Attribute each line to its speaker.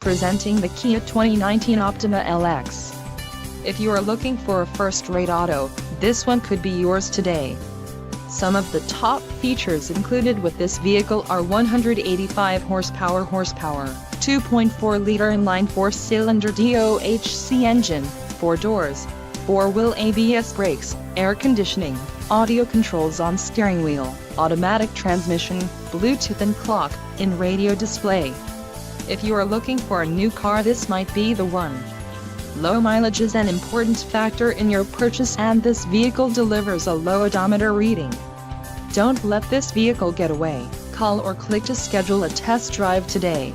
Speaker 1: Presenting the Kia 2019 Optima LX. If you are looking for a first-rate auto, this one could be yours today. Some of the top features included with this vehicle are 185 horsepower, 2.4-liter inline 4-cylinder DOHC engine, 4 doors, 4-wheel ABS brakes, air conditioning, audio controls on steering wheel, automatic transmission, Bluetooth and clock-in radio display. If you are looking for a new car, this might be the one. Low mileage is an important factor in your purchase, and this vehicle delivers a low odometer reading. Don't let this vehicle get away. Call or click to schedule a test drive today.